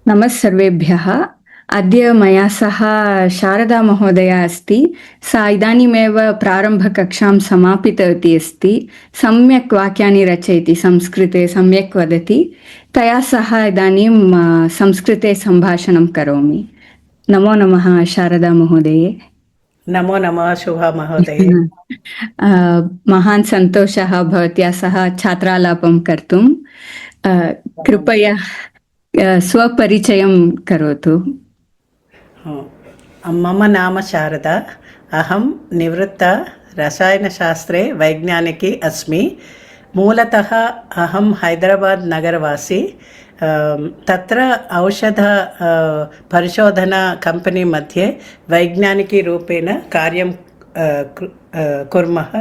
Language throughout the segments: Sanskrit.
नमः सर्वेभ्यः। अद्य मया सह शारदा महोदया अस्ति। सा इदानीमेव प्रारम्भकक्षां समापितवती अस्ति। सम्यक् वाक्यानि रचयति, संस्कृते सम्यक् वदति। तया सह इदानीं संस्कृते सम्भाषणं करोमि। नमो नमः शारदा महोदये। नमो नमः शुभा महोदये। महान् सन्तोषः भवत्या सह छात्रालापं कर्तुं। कृपया स्वपरिचयं करोतु। मम नाम शारदा। अहं निवृत्ता रसायनशास्त्रे वैज्ञानिकी अस्मि। मूलतः अहं हैदराबाद् नगरवासी। तत्र औषध परिशोधना कम्पनी मध्ये वैज्ञानिकीरूपेण कार्यं कुर्मः।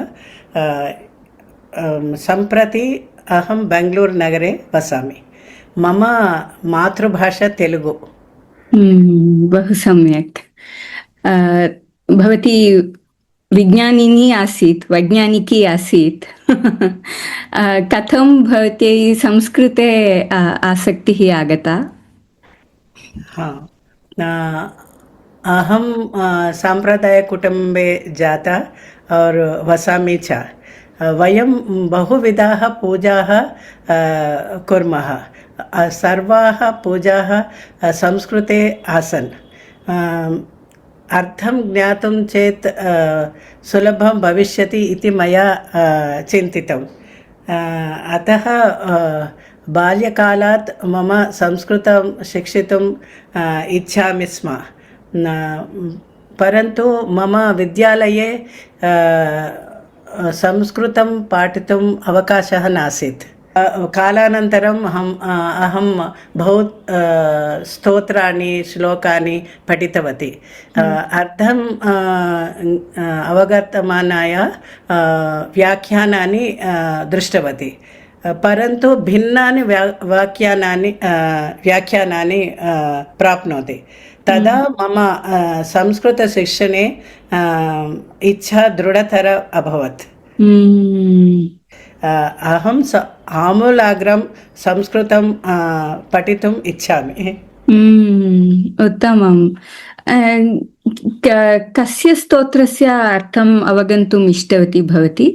सम्प्रति अहं बेङ्गलूर् नगरे वसामि। मम मातृभाषा तेलुगु। बहु सम्यक्। भवती विज्ञानिनी आसीत्, वैज्ञानिकी आसीत्। कथं भवत्यै संस्कृते आसक्तिः आगता? अहं साम्प्रदायिककुटुम्बे जाता और वसामि च। वयं बहुविधाः पूजाः कुर्मः। सर्वाः पूजाः संस्कृते आसन्। अर्थं ज्ञातुं चेत् सुलभं भविष्यति इति मया चिन्तितम्। अतः बाल्यकालात् मम संस्कृतं शिक्षितुम् इच्छामि स्म। परन्तु मम विद्यालये संस्कृतं पाठितुम् अवकाशः नासीत्। कालानन्तरम् अहं बहु स्तोत्राणि श्लोकानि पठितवती। अर्थम् अवगतमानाय व्याख्यानानि दृष्टवती। परन्तु भिन्नानि व्याख्यानानि प्राप्नोति। तदा मम संस्कृतशिक्षणे इच्छा दृढतर अभवत्। अहं आमूलाग्रं संस्कृतं पठितुम् इच्छामि। उत्तमम्। कस्य स्तोत्रस्य अर्थम् अवगन्तुम् इष्टवती भवती?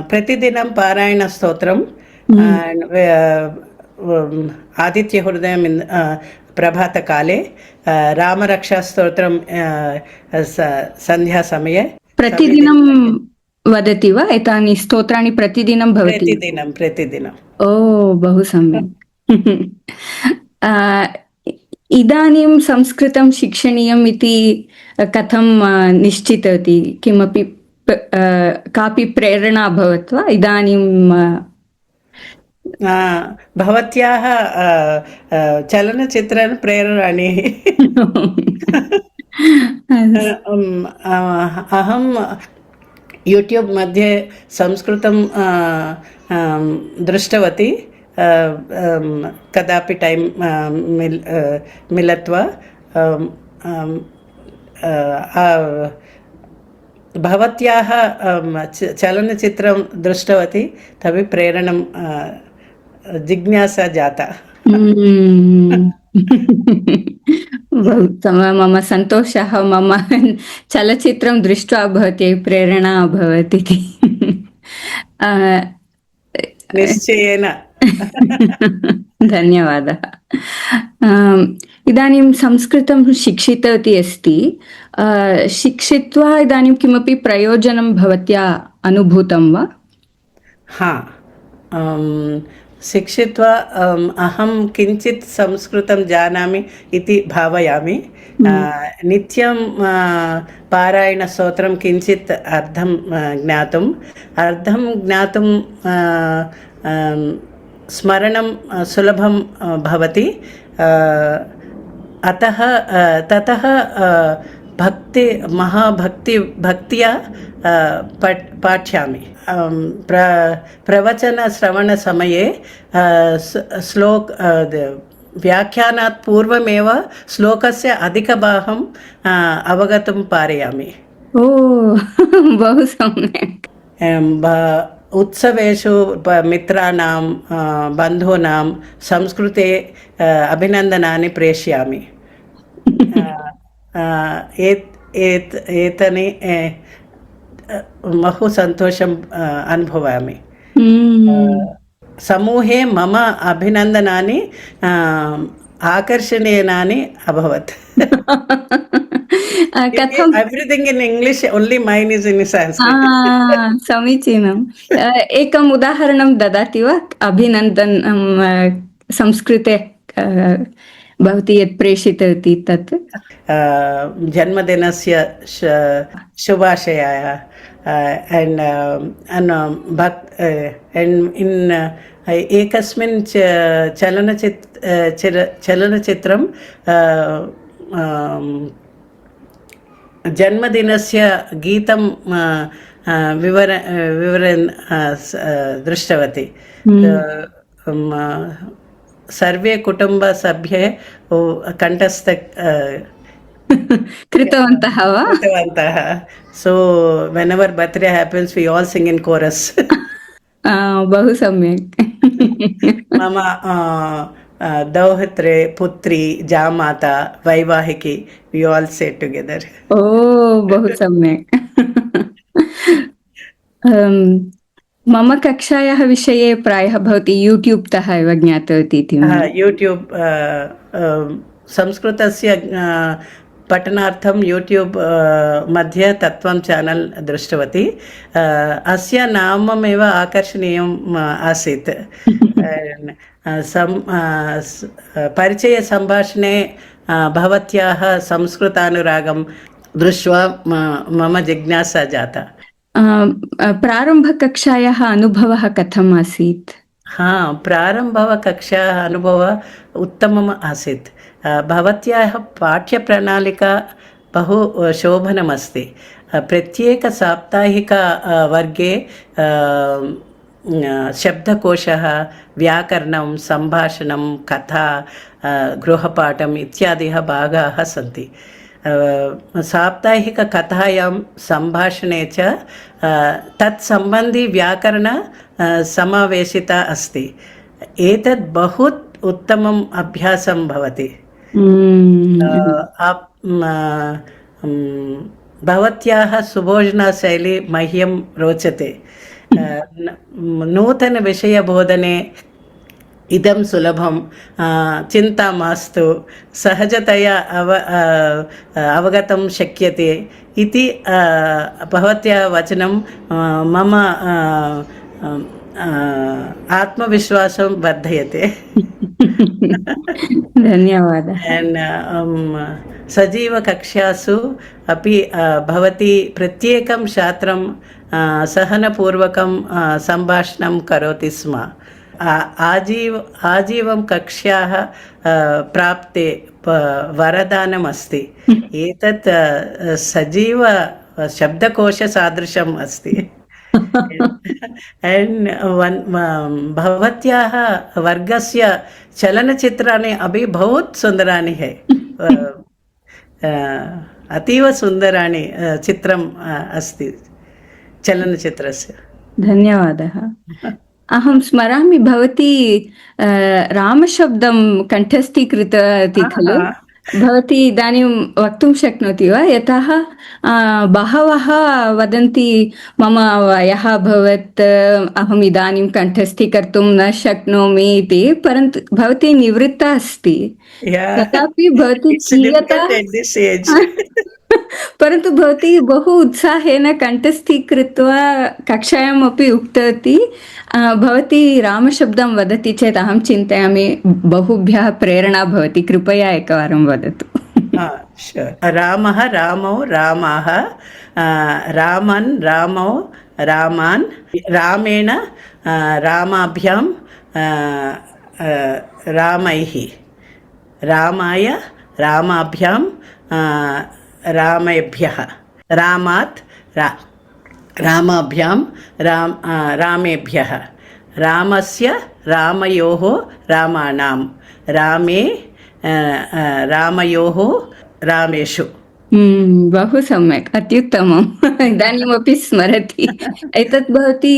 प्रतिदिनं पारायणस्तोत्रं, आदित्यहृदयं प्रभातकाले, रामरक्षास्तोत्रं सन्ध्यासमये। प्रतिदिनं वदति वा? एतानि स्तोत्राणि प्रतिदिनं भवति? प्रतिदिनं। ओ, बहु सम्यक्। इदानीं संस्कृतं शिक्षणीयम् इति कथं निश्चितवती? किमपि कापि प्रेरणा अभवत् वा इदानीं? भवत्याः चलनचित्राणि प्रेरणानि। अहं यूट्यूब् मध्ये संस्कृतं दृष्टवती। कदापि टैम् मिलित्वा भवत्याः चलनचित्रं दृष्टवती। तभी प्रेरणं जिज्ञासा जाता। मम सन्तोषः, मम चलचित्रं दृष्ट्वा भवत्यै प्रेरणा अभवत् इति। निश्चयेन। धन्यवादः। इदानीं संस्कृतं शिक्षितवती अस्ति। शिक्षित्वा इदानीं किमपि प्रयोजनं भवत्या अनुभूतं वा? शिक्षित्वा अहं किञ्चित् संस्कृतं जानामि इति भावयामि। नित्यं पारायणस्तोत्रं किञ्चित् अर्थं ज्ञातुं स्मरणं सुलभं भवति। अतः ततः भक्त्या पाठयामि। प्रवचनश्रवणसमये व्याख्यानात् पूर्वमेव श्लोकस्य अधिकभागम् अवगतुं पारयामि। ओ, बहु सम्यक्। उत्सवेषु मित्राणां बन्धूनां संस्कृते अभिनन्दनानि प्रेषयामि। एतनि बहु सन्तोषम् अनुभवामि। समूहे मम अभिनन्दनानि आकर्षणीयानि अभवत्। कथम्? Everything in English, only main is in Sanskrit. समीचीनम्। एकम् उदाहरणं ददाति वा? अभिनन्दनं संस्कृते भवती यत् प्रेषितवती तत्। जन्मदिनस्य शुभाशयाः एकस्मिन् चलनचित्रं जन्मदिनस्य गीतं विवरन् दृष्टवती। सर्वे कुटुम्बसभ्ये कण्ठस्थ कृतवन्तः वा? कृतवन्तः। सो whenever birthday happens, we all sing in chorus. बहु सम्यक्। मम दौहित्रे पुत्री जामाता वैवाहिकी, we all say together. ओ बहु सम्यक्। मम कक्षायाः विषये प्रायः भवती यूट्यूब् तः एव ज्ञातवती इति। यूट्यूब् संस्कृतस्य पठनार्थं यूट्यूब् मध्ये तत्त्वं चानल् दृष्टवती। अस्य नाममेव आकर्षणीयम् आसीत्। परिचयसम्भाषणे भवत्याः संस्कृतानुरागं दृष्ट्वा मम जिज्ञासा जाता। प्रारम्भकक्षायाः अनुभवः कथम् आसीत्? प्रारम्भकक्षायाः अनुभवः उत्तमम् आसीत्। भवत्याः पाठ्यप्रणालिका बहु शोभनमस्ति। प्रत्येकसाप्ताहिक वर्गे शब्दकोशः, व्याकरणं, सम्भाषणं, कथा, गृहपाठम् इत्यादयः भागाः सन्ति। साप्ताहिककथायां सम्भाषणे च तत्सम्बन्धी व्याकरण समावेशिता अस्ति। एतत् बहु उत्तमम् अभ्यासं भवति। भवत्याः सुभोजनशैली मह्यं रोचते। नूतनविषयबोधने इदं सुलभं, चिन्ता मास्तु, सहजतया अवगतं शक्यते इति भवत्याः वचनं मम आत्मविश्वासं वर्धयते। धन्यवादः। सजीवकक्षासु अपि भवती प्रत्येकं छात्रं सहनपूर्वकं सम्भाषणं करोति स्म। आजीवं कक्ष्याः प्राप्ते वरदानमस्ति। एतत् सजीव शब्दकोशसदृशम् अस्ति। भवत्याः वर्गस्य चलनचित्राणि अपि बहुत सुन्दराणि है। अतीव सुन्दराणि चित्रम् अस्ति चलनचित्रस्य। धन्यवादः। अहं स्मरामि भवती रामशब्दं कण्ठस्थीकृतवती खलु? भवती इदानीं वक्तुं शक्नोति वा? यतः बहवः वदन्ति मम वयः अभवत्, अहम् इदानीं कण्ठस्थीकर्तुं न शक्नोमि इति, परन्तु भवती निवृत्ता अस्ति। तथापि भवती कियता परन्तु भवती बहु उत्साहेन कण्ठस्थीकृत्वा कक्षायाम् अपि उक्तवती। भवती रामशब्दं वदति चेत् अहं चिन्तयामि बहुभ्यः प्रेरणा भवति। कृपया एकवारं वदतु। रामः, रामौ, रामाः, रामन्, रामौ, रामान्, रामेण, रामाभ्यां, रामैः, रामाय, रामाभ्यां, रामेभ्यः, रामात्, रामाभ्यां, रामेभ्यः, रामस्य, रामयोः, रामाणां, रामे, रामयोः, रामेषु। बहु सम्यक्, अत्युत्तमम्। इदानीमपि स्मरति। एतत् भवती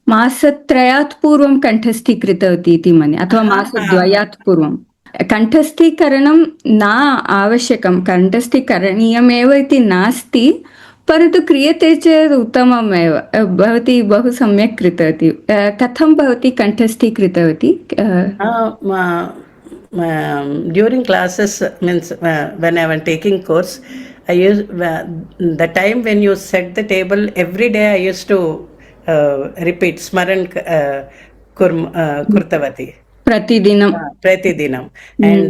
मासत्रयात् पूर्वं कण्ठस्थीकृतवती इति मन्ये, अथवा मासद्वयात् पूर्वं। कण्ठस्थीकरणं न आवश्यकं, कण्ठस्थीकरणीयमेव इति नास्ति, परन्तु क्रियते चेत् उत्तममेव। भवती बहु सम्यक् कृतवती। कथं भवती कण्ठस्थीकृतवती? During classes means when I was taking course, I used the time when you set the table every day. I used to repeat Smaran Kurtavati. प्रतिदिनं. Pratidinam. And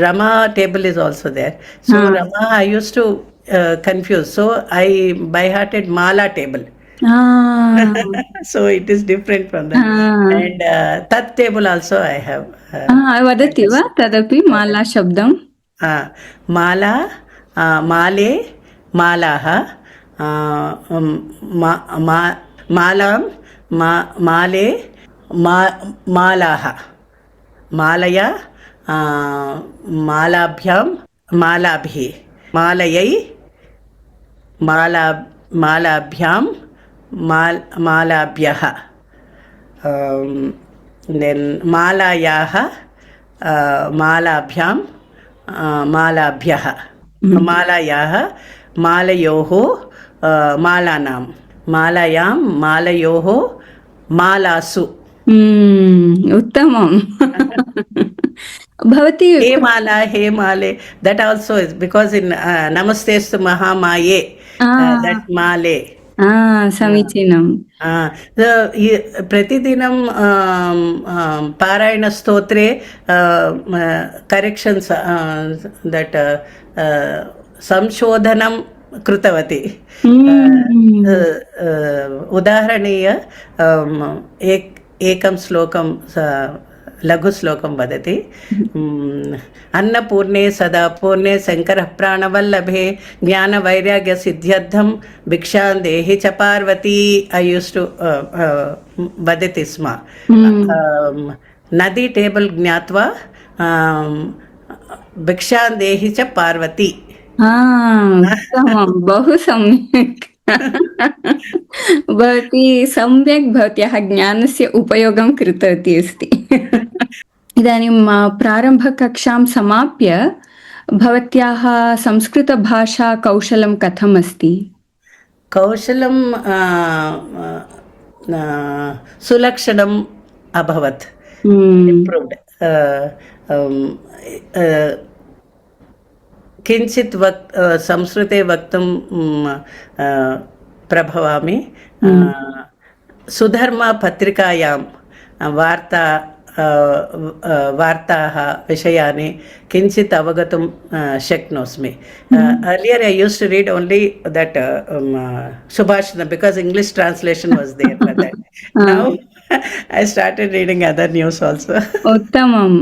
Rama table is also there. So Rama I used to confuse. So I by hearted Mala table. So it is different from that. And Tat table also I have. वदति वा तदपि माला शब्दं? माला, माले, मालाः, मालां, माले, मालाः, मालया, मालाभ्यां, मालाभिः, मालयै, मालाभ्यां, मालाभ्यः, then मालायाः, मालाभ्यां, मालाभ्यः, मालायाः, मालयोः, मालानां, मालायां, मालयोः, मालासु. उत्तमं. भवती हे माला, हे माले, that also is because in Namastestu Mahamaye, that माले. समीचीनं. प्रतिदिनं पारायणस्तोत्रे करेक्षन्स् दट् संशोधनं कृतवती. उदाहरणीय एकं श्लोकं लघुश्लोकं वदति. अन्नपूर्णे सदा पूर्णे शङ्करः प्राणवल्लभे ज्ञानवैराग्यसिद्ध्यर्थं भिक्षां देहि च पार्वती. ऐ यूस् टु वदति स्म. नदी टेबल् ज्ञात्वा भिक्षां देहि च पार्वती. उत्तमं, बहु सम्यक्. भवती सम्यक् भवत्याः ज्ञानस्य उपयोगं कृतवती अस्ति. इदानीं प्रारम्भकक्षां समाप्य भवत्याः संस्कृतभाषा कौशलं कथम् अस्ति? कौशलं सुलक्षणम् अभवत्. इम्प्रूव्ड्. किञ्चित् संस्कृते वक्तुं प्रभवामि. सुधर्मा पत्रिकायां वार्ताः विषयानि किञ्चित् अवगतुं शक्नोस्मि. Earlier I used to read only that Subhashana because English translation was there for that. Now I started reading other news also. उत्तमम्,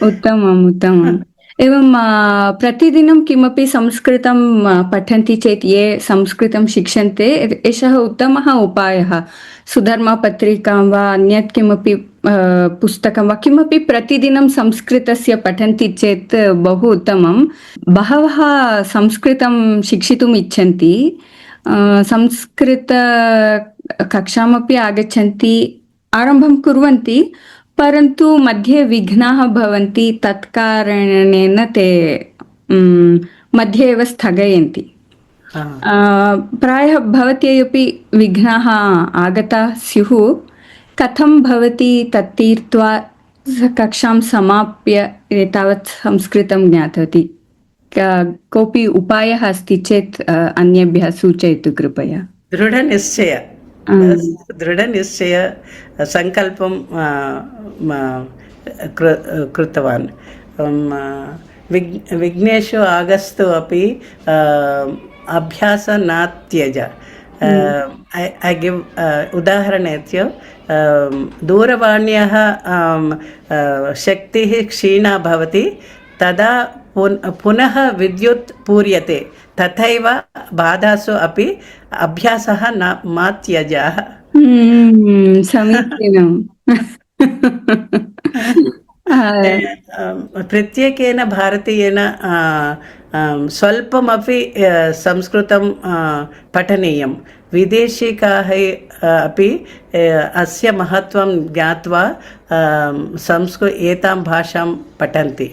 उत्तमम्, उत्तमम्. एवं प्रतिदिनं किमपि संस्कृतं पठन्ति चेत् ये संस्कृतं शिक्षन्ते, एषः उत्तमः उपायः. सुधर्मपत्रिकां वा अन्यत् किमपि पुस्तकं वा किमपि प्रतिदिनं संस्कृतस्य पठन्ति चेत् बहु उत्तमं. बहवः संस्कृतं शिक्षितुम् इच्छन्ति, संस्कृतकक्षामपि आगच्छन्ति, आरम्भं कुर्वन्ति, परन्तु मध्ये विघ्नाः भवन्ति. तत्कारणेन ते मध्ये एव स्थगयन्ति. प्रायः भवत्यै विघ्नाः आगताः स्युः. कथं भवती तत् तीर्त्वा कक्षां समाप्य एतावत् संस्कृतं ज्ञातवती? कोऽपि उपायः अस्ति चेत् अन्येभ्यः सूचयतु कृपया. दृढनिश्चय सङ्कल्पं कृतवान्. विघ्नेषु आगस्तु अपि अभ्यास न त्यज. I give उदाहरणस्य दूरवाण्याः शक्तिः क्षीणा भवति, तदा पुनः विद्युत् पूर्यते. तथैव बाधासु अपि अभ्यासः न मा त्यजाः. समीचीनम्. प्रत्येकेन भारतीयेन स्वल्पमपि संस्कृतं पठनीयं। विदेशिकाः अपि अस्य महत्त्वं ज्ञात्वा एतां भाषां पठन्ति।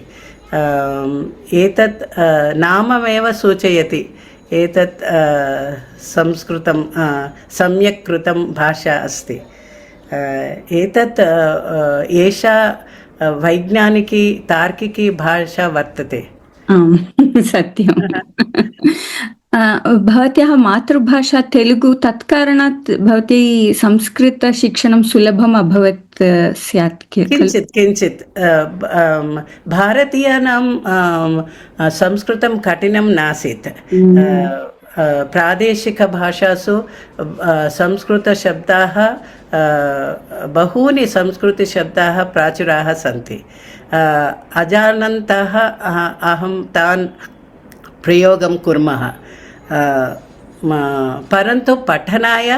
एतत् नाममेव सूचयति एतत् संस्कृतं सम्यक् कृतं भाषा अस्ति। एतत् एषा वैज्ञानिकी तार्किकी भाषा वर्तते। आम् सत्यम्। भवत्याः मातृभाषा तेलुगु, तत्कारणात् भवती संस्कृतशिक्षणं सुलभम् अभवत् स्यात् खलु? किञ्चित् भारतीयानां संस्कृतं कठिनं नासीत्। प्रादेशिकभाषासु संस्कृतशब्दाः बहूनि संस्कृतशब्दाः प्राचुराः सन्ति। अजानन्तः अहं तान् प्रयोगं कुर्मः। परन्तु पठनाय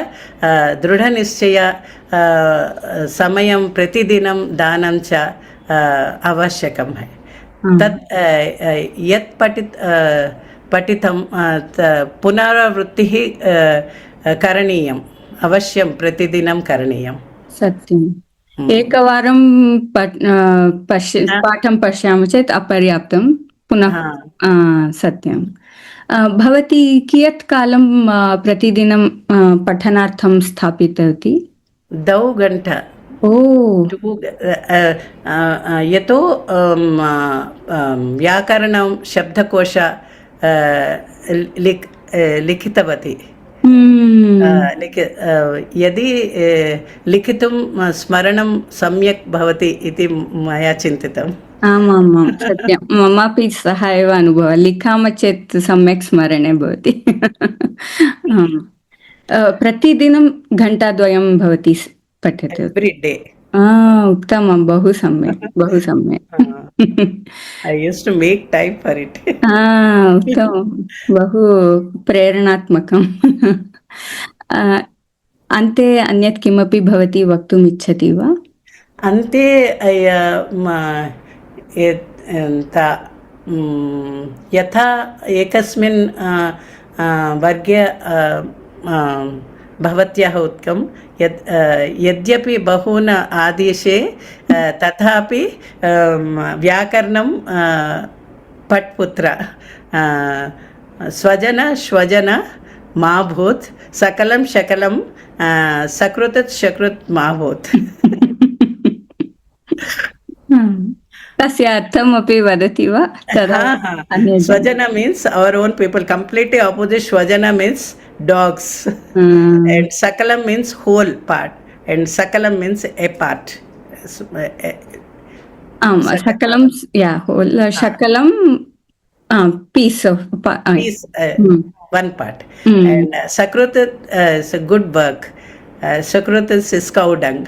दृढनिश्चय समयं प्रतिदिनं दानं च आवश्यकं है। तत् यत् पठितं पुनरावृत्तिः करणीयम्, अवश्यं प्रतिदिनं करणीयं। सत्यम्। एकवारं पाठं पश्यामः चेत् अपर्याप्तं, पुनः सत्यं। भवती कियत् कालं प्रतिदिनं पठनार्थं स्थापितवती? 2 घण्टा। यतो व्याकरणं शब्दकोश लिखितवती। यदि लिखितुं स्मरणं सम्यक् भवति इति मया चिन्तितम्। आमामां सत्यं, ममापि सः एव अनुभवः। लिखामः चेत् सम्यक् स्मरणे भवति। प्रतिदिनं घण्टाद्वयं भवती पठति? Every day. उत्तमं, बहु सम्यक्, बहु सम्यक्। I used to make time for it. उत्तमं, बहु प्रेरणात्मकम्। अन्ते अन्यत् किमपि भवती वक्तुम् इच्छति वा? अन्ते यथा एकस्मिन् वर्गे भवत्याः उक्तं यद्यपि बहून् आदेशे तथापि व्याकरणं पठ्पुत्र स्वजन श्वजन मा भूत् सकलं शकलं सकृत् शकृत् मा भूत्। तस्य अर्थमपि वदति वा? Swajana means our own people. Completely opposite Swajana means dogs. And Sakalam means whole part. And Sakalam means a part. Sakalam, yeah, whole. Shakalam, piece of piece, one part. And Sakrut is a good work. Sakrut is cow dung.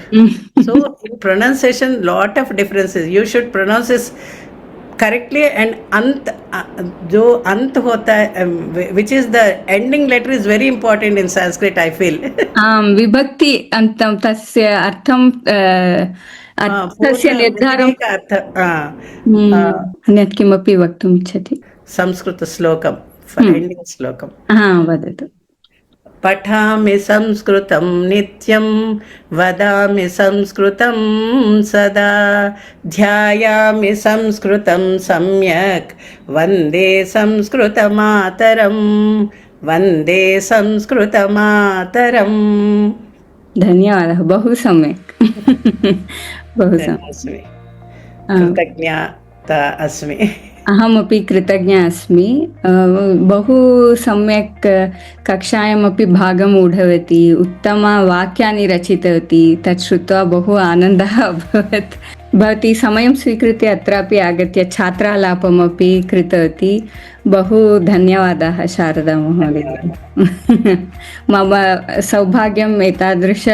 So in pronunciation, lot of differences. You should pronounce this correctly, and जो अंत होता है, which is the ending letter, is very important in Sanskrit, I feel. विभक्ति अंतं, तस्य अर्थं तस्य निर्धारं। अन्यत् किमपि वक्तुम् इच्छति? संस्कृतश्लोकं, ending श्लोकं वदतु। पठामि संस्कृतं नित्यं वदामि संस्कृतं सदा ध्यायामि संस्कृतं सम्यक् वन्दे संस्कृतमातरं वन्दे संस्कृतमातरम्। धन्यवादः, बहु सम्यक्। बहु सम्यक्, कृतज्ञता अस्मि। अहमपि कृतज्ञा अस्मि। बहु सम्यक् कक्षायामपि भागम् ऊढवती, उत्तमवाक्यानि रचितवती। तत् श्रुत्वा बहु आनन्दः अभवत्। भवती समयं स्वीकृत्य अत्रापि आगत्य छात्रालापमपि कृतवती। बहु धन्यवादाः शारदा महोदय। मम सौभाग्यम् एतादृश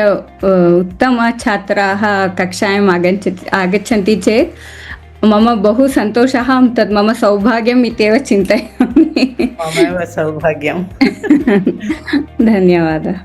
उत्तमछात्राः कक्षायाम् आगच्छन्ति चेत् मम बहु सन्तोषः, तत् मम सौभाग्यम् इत्येव चिन्तयामि। ममेव सौभाग्यम्। धन्यवादः।